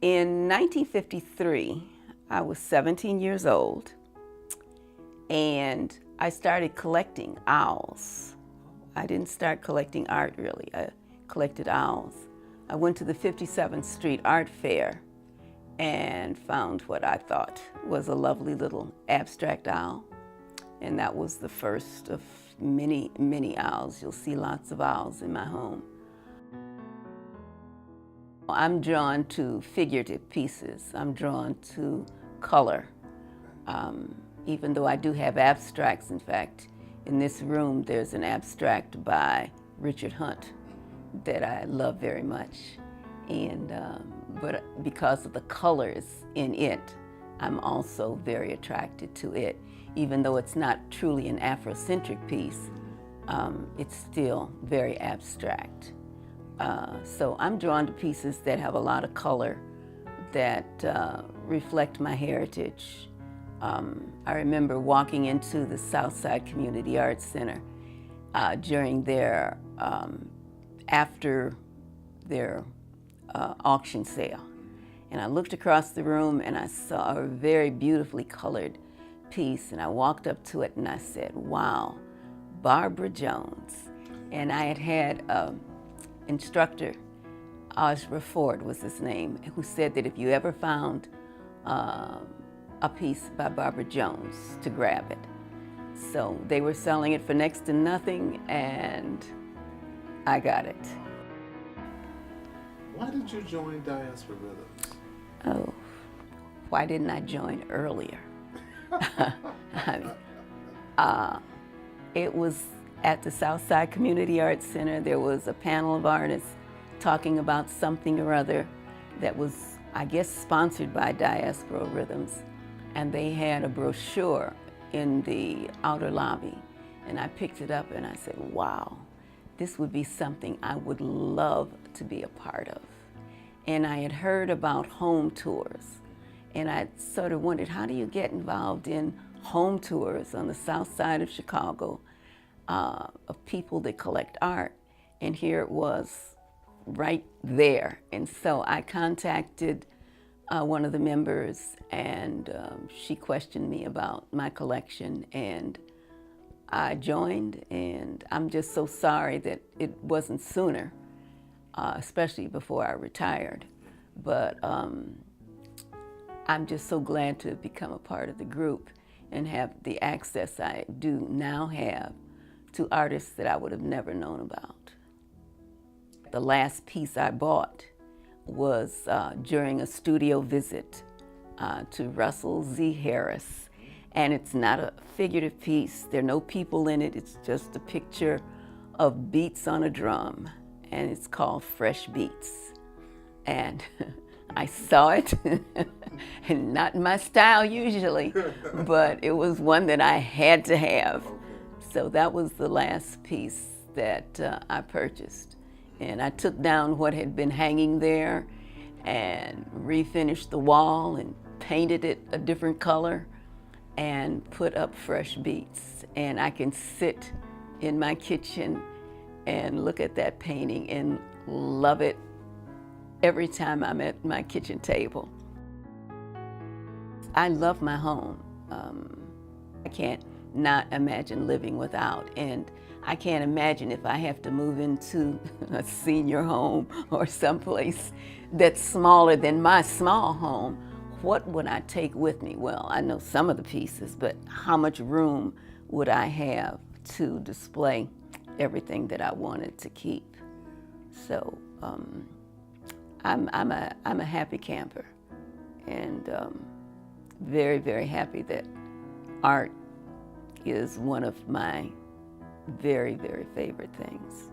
In 1953, I was 17 years old, and I started collecting owls. I didn't start collecting art really, I collected owls. I went to the 57th Street Art Fair and found what I thought was a lovely little abstract owl. And that was the first of many, many owls. You'll see lots of owls in my home. I'm drawn to figurative pieces. I'm drawn to color. Even though I do have abstracts, in fact, in this room there's an abstract by Richard Hunt that I love very much. And, but because of the colors in it, I'm also very attracted to it. Even though it's not truly an Afrocentric piece, it's still very abstract. So I'm drawn to pieces that have a lot of color, that reflect my heritage. I remember walking into the Southside Community Arts Center during their, after their auction sale. And I looked across the room and I saw a very beautifully colored piece, and I walked up to it and I said, wow, Barbara Jones. And I had an instructor, Osra Ford was his name, who said that if you ever found a piece by Barbara Jones, to grab it. So they were selling it for next to nothing, and I got it. Why did you join Diasporal Rhythms? Oh, why didn't I join earlier? It was at the Southside Community Arts Center. There was a panel of artists talking about something or other that was, I guess, sponsored by Diasporal Rhythms. And they had a brochure in the outer lobby. And I picked it up and I said, wow, this would be something I would love to be a part of. And I had heard about home tours. And I sort of wondered, how do you get involved in home tours on the south side of Chicago of people that collect art? And here it was right there. And so I contacted one of the members, and she questioned me about my collection, and I joined. And I'm just so sorry that it wasn't sooner, especially before I retired. But I'm just so glad to have become a part of the group and have the access I do now have to artists that I would have never known about. The last piece I bought was during a studio visit to Russell Z. Harris. And it's not a figurative piece. There are no people in it. It's just a picture of beats on a drum. And it's called Fresh Beats. And I saw it, and not my style usually, but it was one that I had to have. So that was the last piece that I purchased. And I took down what had been hanging there and refinished the wall and painted it a different color and put up Fresh Beats. And I can sit in my kitchen and look at that painting and love it every time I'm at my kitchen table. I love my home. I can't not imagine living without, and I can't imagine if I have to move into a senior home or someplace that's smaller than my small home. What would I take with me? Well, I know some of the pieces, but how much room would I have to display everything that I wanted to keep? So I'm a happy camper, and very, very happy that art is one of my very, very favorite things.